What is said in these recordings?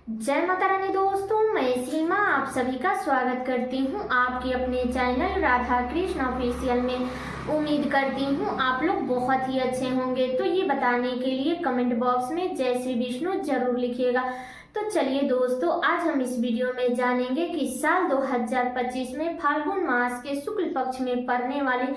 जय माता रानी दोस्तों, मैं सीमा आप सभी का स्वागत करती हूँ आपके अपने चैनल राधा कृष्ण ऑफिशियल में। उम्मीद करती हूँ आप लोग बहुत ही अच्छे होंगे। तो ये बताने के लिए कमेंट बॉक्स में जय श्री विष्णु जरूर लिखिएगा। तो चलिए दोस्तों, आज हम इस वीडियो में जानेंगे कि साल 2025 में फाल्गुन मास के शुक्ल पक्ष में पड़ने वाले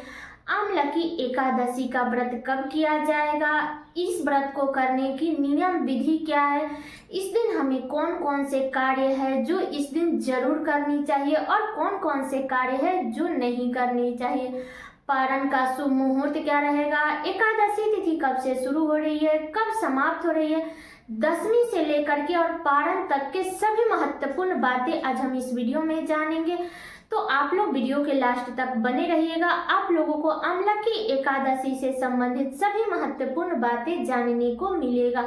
आमलकी एकादशी का व्रत कब किया जाएगा, इस व्रत को करने की नियम विधि क्या है, इस दिन हमें कौन कौन से कार्य है जो इस दिन जरूर करनी चाहिए और कौन कौन से कार्य है जो नहीं करनी चाहिए, पारण का शुभ मुहूर्त क्या रहेगा, एकादशी तिथि कब से शुरू हो रही है, कब समाप्त हो रही है, दसवीं से लेकर के और पारण तक के सभी महत्वपूर्ण बातें आज हम इस वीडियो में जानेंगे। तो आप लोग वीडियो के लास्ट तक बने रहिएगा। आप लोगों को आमलकी एकादशी से संबंधित सभी महत्वपूर्ण बातें जानने को मिलेगा।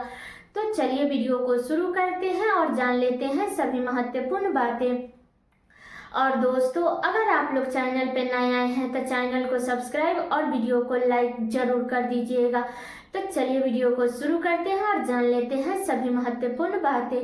तो चलिए वीडियो को शुरू करते हैं और जान लेते हैं सभी महत्वपूर्ण बातें। और दोस्तों, अगर आप लोग चैनल पे नए आए हैं तो चैनल को सब्सक्राइब और वीडियो को लाइक जरूर कर दीजिएगा। तो चलिए वीडियो को शुरू करते हैं और जान लेते हैं सभी महत्वपूर्ण बातें।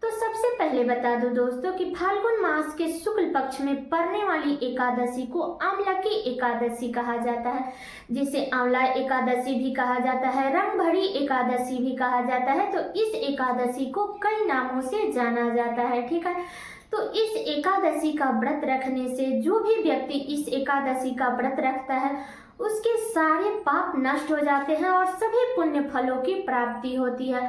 तो सबसे पहले बता दूं दोस्तों कि फाल्गुन मास के शुक्ल पक्ष में पड़ने वाली एकादशी को आमलकी एकादशी कहा जाता है, जिसे आंवला एकादशी भी कहा जाता है, रंग भरी एकादशी भी कहा जाता है। तो इस एकादशी को कई नामों से जाना जाता है, ठीक है। तो इस एकादशी का व्रत रखने से जो भी व्यक्ति इस एकादशी का व्रत रखता है उसके सारे पाप नष्ट हो जाते हैं और सभी पुण्य फलों की प्राप्ति होती है।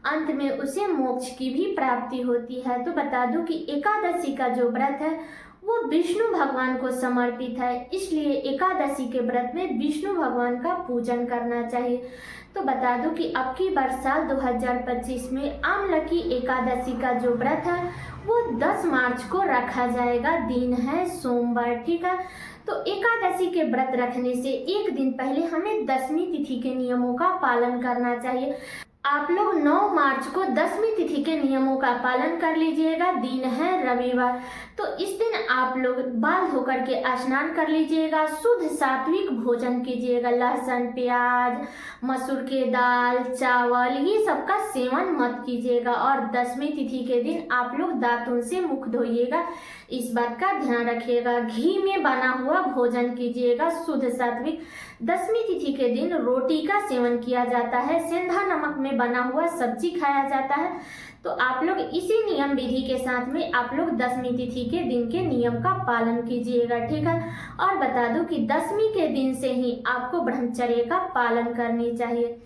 अंत में उसे मोक्ष की भी प्राप्ति होती है। तो बता दूं कि एकादशी का जो व्रत है वो विष्णु भगवान को समर्पित है, इसलिए एकादशी के व्रत में विष्णु भगवान का पूजन करना चाहिए। तो बता दूं कि अब की बार साल 2025 में आमलकी एकादशी का जो व्रत है वो 10 मार्च को रखा जाएगा। दिन है सोमवार, ठीक है। तो एकादशी के व्रत रखने से एक दिन पहले हमें दसवीं तिथि के नियमों का पालन करना चाहिए। आप लोग 9 मार्च को दसवीं तिथि के नियमों का पालन कर लीजिएगा। दिन है रविवार। तो इस दिन आप लोग बाल धोकर के स्नान कर लीजिएगा, शुद्ध सात्विक भोजन कीजिएगा, लहसुन प्याज मसूर के दाल चावल ये सब का सेवन मत कीजिएगा। और दसवीं तिथि के दिन आप लोग दातुन से मुख धोइएगा, इस बात का ध्यान रखिएगा। घी में बना हुआ भोजन कीजिएगा, शुद्ध सात्विक। दसवीं तिथि के दिन रोटी का सेवन किया जाता है, सेंधा नमक में बना हुआ सब्जी खाया जाता है। तो आप लोग इसी नियम विधि के साथ में आप लोग दसवीं तिथि के दिन के नियम का पालन कीजिएगा, ठीक है। और बता दूं कि दसवीं के दिन से ही आपको ब्रह्मचर्य का पालन करनी चाहिए।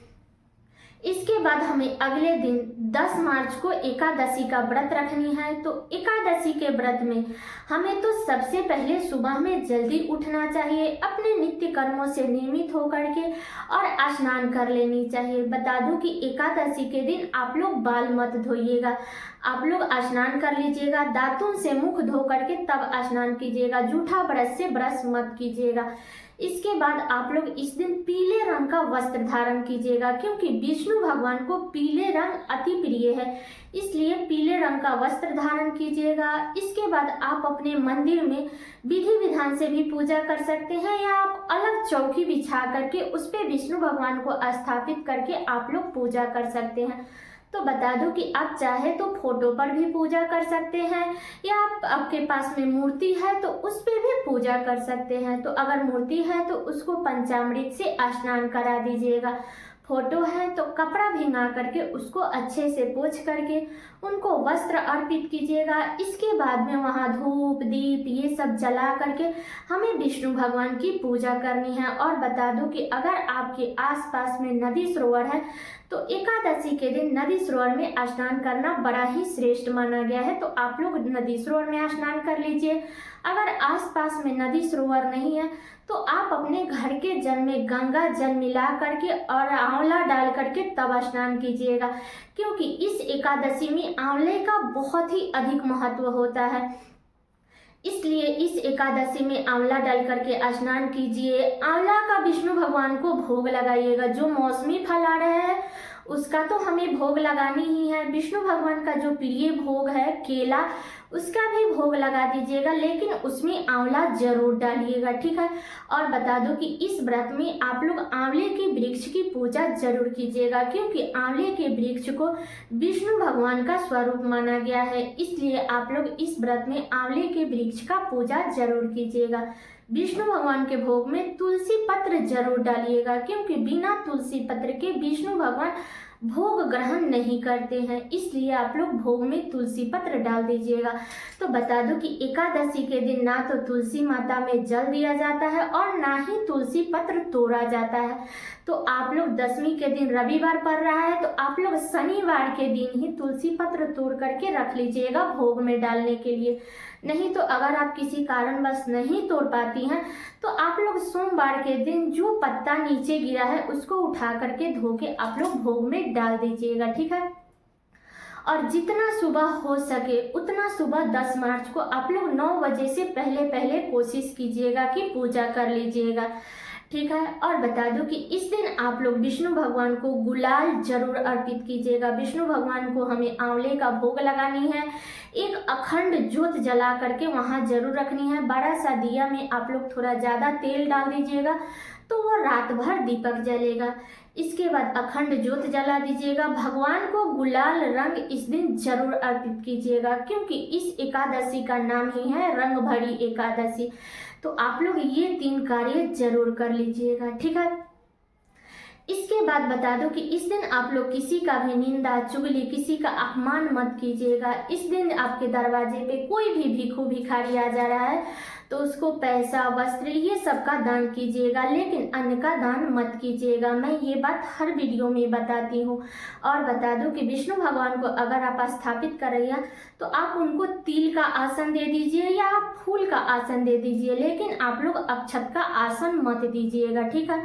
इसके बाद हमें अगले दिन 10 मार्च को एकादशी का व्रत रखनी है। तो एकादशी के व्रत में हमें तो सबसे पहले सुबह में जल्दी उठना चाहिए, अपने नित्य कर्मों से नियमित होकर के और स्नान कर लेनी चाहिए। बता दूं कि एकादशी के दिन आप लोग बाल मत धोइएगा, आप लोग स्नान कर लीजिएगा, दातुन से मुख धो करके तब स्नान कीजिएगा, जूठा ब्रश से ब्रश मत कीजिएगा। इसके बाद आप लोग इस दिन पीले रंग का वस्त्र धारण कीजिएगा, क्योंकि विष्णु भगवान को पीले रंग अति प्रिय है, इसलिए पीले रंग का वस्त्र धारण कीजिएगा। इसके बाद आप अपने मंदिर में विधि विधान से भी पूजा कर सकते हैं, या आप अलग चौकी बिछा करके उस पे विष्णु भगवान को स्थापित करके आप लोग पूजा कर सकते हैं। तो बता दूं कि आप चाहे तो फोटो पर भी पूजा कर सकते हैं, या आपके पास में मूर्ति है तो उस पे भी पूजा कर सकते हैं। तो अगर मूर्ति है तो उसको पंचामृत से स्नान करा दीजिएगा, फोटो है तो कपड़ा भिंगा करके उसको अच्छे से पोंछ करके उनको वस्त्र अर्पित कीजिएगा। इसके बाद में वहाँ धूप दीप ये सब जला करके हमें विष्णु भगवान की पूजा करनी है। और बता दूं कि अगर आपके आसपास में नदी सरोवर है तो एकादशी के दिन नदी सरोवर में स्नान करना बड़ा ही श्रेष्ठ माना गया है। तो आप लोग नदी सरोवर में स्नान कर लीजिए। अगर आसपास में नदी सरोवर नहीं है तो आप अपने घर के जल में गंगा जल मिला करके और आंवला डाल करके तब स्नान कीजिएगा, क्योंकि इस एकादशी में आंवले का बहुत ही अधिक महत्व होता है। इसलिए इस एकादशी में आंवला डाल करके स्नान कीजिए। आंवला का विष्णु भगवान को भोग लगाइएगा। जो मौसमी फल आ रहे हैं उसका तो हमें भोग लगानी ही है। विष्णु भगवान का जो प्रिय भोग है केला, उसका भी भोग लगा दीजिएगा, लेकिन उसमें आंवला जरूर डालिएगा, ठीक है। और बता दूं कि इस व्रत में आप लोग आंवले के वृक्ष की पूजा जरूर कीजिएगा, क्योंकि आंवले के वृक्ष को विष्णु भगवान का स्वरूप माना गया है, इसलिए आप लोग इस व्रत में आंवले के वृक्ष का पूजा जरूर कीजिएगा। विष्णु भगवान के भोग में तुलसी पत्र जरूर डालिएगा, क्योंकि बिना तुलसी पत्र के विष्णु भगवान भोग ग्रहण नहीं करते हैं, इसलिए आप लोग भोग में तुलसी पत्र डाल दीजिएगा। तो बता दो कि एकादशी के दिन ना तो तुलसी माता में जल दिया जाता है और ना ही तुलसी पत्र तोड़ा जाता है। तो आप लोग दशमी के दिन रविवार पड़ रहा है, तो आप लोग शनिवार के दिन ही तुलसी पत्र तोड़ करके रख लीजिएगा भोग में डालने के लिए। नहीं तो अगर आप किसी कारणवश नहीं तोड़ पाती हैं तो आप लोग सोमवार के दिन जो पत्ता नीचे गिरा है उसको उठा करके धो के आप लोग भोग में डाल दीजिएगा, ठीक है। और जितना सुबह हो सके उतना सुबह 10 मार्च को आप लोग 9 बजे से पहले कोशिश कीजिएगा कि पूजा कर लीजिएगा, ठीक है। और बता दो कि इस दिन आप लोग विष्णु भगवान को गुलाल जरूर अर्पित कीजिएगा। विष्णु भगवान को हमें आंवले का भोग लगानी है, एक अखंड ज्योत जला करके वहां जरूर रखनी है। बड़ा सा दिया में आप लोग थोड़ा ज़्यादा तेल डाल दीजिएगा तो वो रात भर दीपक जलेगा। इसके बाद अखंड ज्योत जला दीजिएगा। भगवान को गुलाल रंग इस दिन जरूर अर्पित कीजिएगा, क्योंकि इस एकादशी का नाम ही है रंग भरी एकादशी। तो आप लोग ये 3 कार्य जरूर कर लीजिएगा, ठीक है। इसके बाद बता दो कि इस दिन आप लोग किसी का भी निंदा चुगली, किसी का अपमान मत कीजिएगा। इस दिन आपके दरवाजे पे कोई भी भिखू भिखारी आ जा रहा है तो उसको पैसा वस्त्र ये सब का दान कीजिएगा, लेकिन अन्न का दान मत कीजिएगा। मैं ये बात हर वीडियो में बताती हूँ। और बता दूं कि विष्णु भगवान को अगर आप स्थापित कर रही हैं तो आप उनको तिल का आसन दे दीजिए या आप फूल का आसन दे दीजिए, लेकिन आप लोग अक्षत का आसन मत दीजिएगा, ठीक है।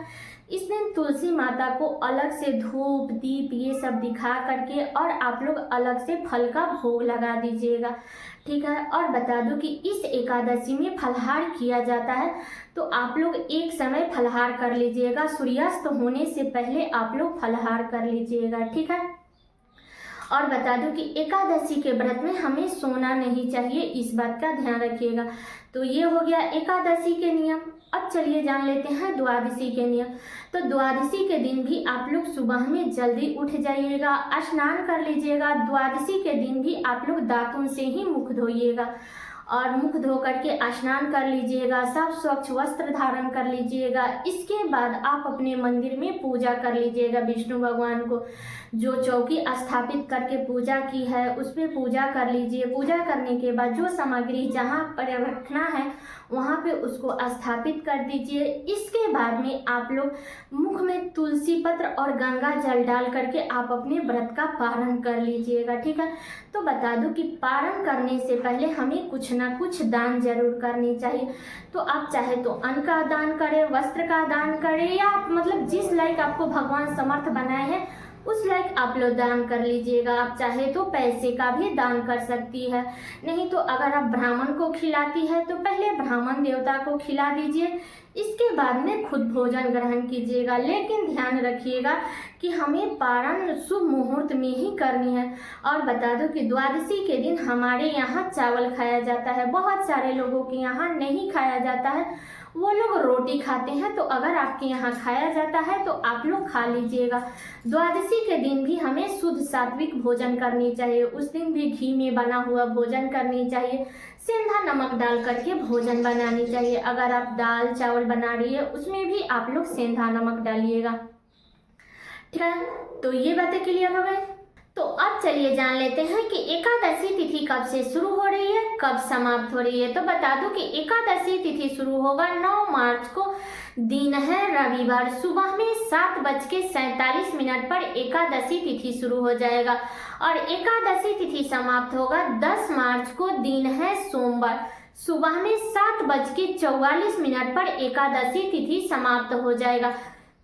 इस दिन तुलसी माता को अलग से धूप दीप ये सब दिखा करके और आप लोग अलग से फल का भोग लगा दीजिएगा, ठीक है। और बता दूं कि इस एकादशी में फलाहार किया जाता है, तो आप लोग एक समय फलाहार कर लीजिएगा। सूर्यास्त होने से पहले आप लोग फलाहार कर लीजिएगा, ठीक है। और बता दूं कि एकादशी के व्रत में हमें सोना नहीं चाहिए, इस बात का ध्यान रखिएगा। तो ये हो गया एकादशी के नियम। अब चलिए जान लेते हैं द्वादशी के नियम। तो द्वादशी के दिन भी आप लोग सुबह में जल्दी उठ जाइएगा, स्नान कर लीजिएगा। द्वादशी के दिन भी आप लोग दातुन से ही मुख धोइएगा और मुख धो करके स्नान कर लीजिएगा, सब स्वच्छ वस्त्र धारण कर लीजिएगा। इसके बाद आप अपने मंदिर में पूजा कर लीजिएगा। विष्णु भगवान को जो चौकी स्थापित करके पूजा की है उस पर पूजा कर लीजिए। पूजा करने के बाद जो सामग्री जहाँ पर रखना है वहाँ पे उसको स्थापित कर दीजिए। इसके बाद में आप लोग मुख में तुलसी पत्र और गंगा जल डाल करके आप अपने व्रत का पारण कर लीजिएगा, ठीक है। तो बता दूं कि पारण करने से पहले हमें कुछ ना कुछ दान जरूर करनी चाहिए। तो आप चाहे तो अन्न का दान करें, वस्त्र का दान करें, या मतलब जिस लायक आपको भगवान समर्थ बनाए हैं उस लायक आप लोग दान कर लीजिएगा। आप चाहे तो पैसे का भी दान कर सकती है, नहीं तो अगर आप ब्राह्मण को खिलाती है तो पहले ब्राह्मण देवता को खिला दीजिए, इसके बाद में खुद भोजन ग्रहण कीजिएगा। लेकिन ध्यान रखिएगा कि हमें पारण शुभ मुहूर्त में ही करनी है। और बता दो कि द्वादशी के दिन हमारे यहाँ चावल खाया जाता है, बहुत सारे लोगों के यहाँ नहीं खाया जाता है, वो लोग रोटी खाते हैं। तो अगर आपके यहाँ खाया जाता है तो आप लोग खा लीजिएगा। द्वादशी के दिन भी हमें शुद्ध सात्विक भोजन करनी चाहिए, उस दिन भी घी में बना हुआ भोजन करनी चाहिए, सेंधा नमक डाल करके भोजन बनानी चाहिए। अगर आप दाल चावल बना रही है उसमें भी आप लोग सेंधा नमक डालिएगा, ठीक है। तो ये बातें क्लियर हो गए। तो अब चलिए जान लेते हैं कि एकादशी तिथि कब से शुरू हो रही है, कब समाप्त हो रही है। तो बता दूं कि एकादशी तिथि शुरू होगा 9 मार्च को, दिन है रविवार। सुबह में 7:47 पर एकादशी तिथि शुरू हो जाएगा और एकादशी तिथि समाप्त होगा 10 मार्च को, दिन है सोमवार। सुबह में 7:44 पर एकादशी तिथि समाप्त हो जाएगा।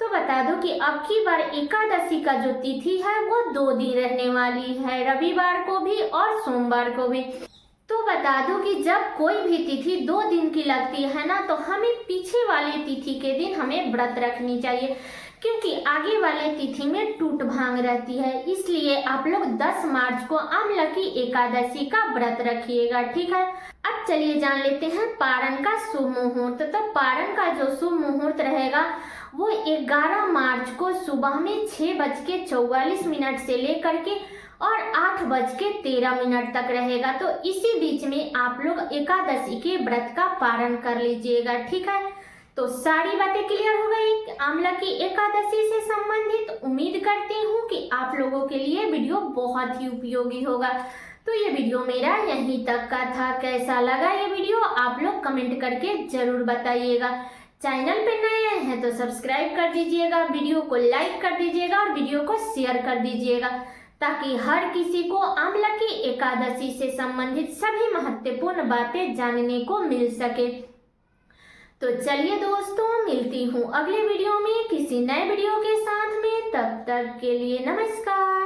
तो बता दो कि अब की बार एकादशी का जो तिथि है वो 2 दिन रहने वाली है, रविवार को भी और सोमवार को भी। तो बता दो कि जब कोई भी तिथि 2 दिन की लगती है ना, तो हमें पीछे वाली तिथि के दिन हमें व्रत रखनी चाहिए, क्योंकि आगे वाले तिथि में टूट भांग रहती है, इसलिए आप लोग 10 मार्च को आमलकी एकादशी का व्रत रखिएगा। ठीक है, अब चलिए जान लेते हैं पारण का शुभ मुहूर्त। तो पारण का जो शुभ मुहूर्त रहेगा वो 11 मार्च को सुबह में 6:44 से लेकर के और 8:13 तक रहेगा। तो इसी बीच में आप लोग एकादशी के व्रत का पारण कर लीजिएगा। ठीक है, तो सारी बातें क्लियर हो गई आमलकी एकादशी से संबंधित। उम्मीद करती हूँ कि आप लोगों के लिए वीडियो बहुत ही उपयोगी होगा। तो ये वीडियो मेरा यहीं तक का था। कैसा लगा ये वीडियो आप लोग कमेंट करके जरूर बताइएगा। चैनल पे नए हैं तो सब्सक्राइब कर दीजिएगा, वीडियो को लाइक कर दीजिएगा और वीडियो को शेयर कर दीजिएगा, ताकि हर किसी को आमलकी एकादशी से संबंधित सभी महत्वपूर्ण बातें जानने को मिल सके। तो चलिए दोस्तों, मिलती हूँ अगले वीडियो में किसी नए वीडियो के साथ में। तब तक के लिए नमस्कार।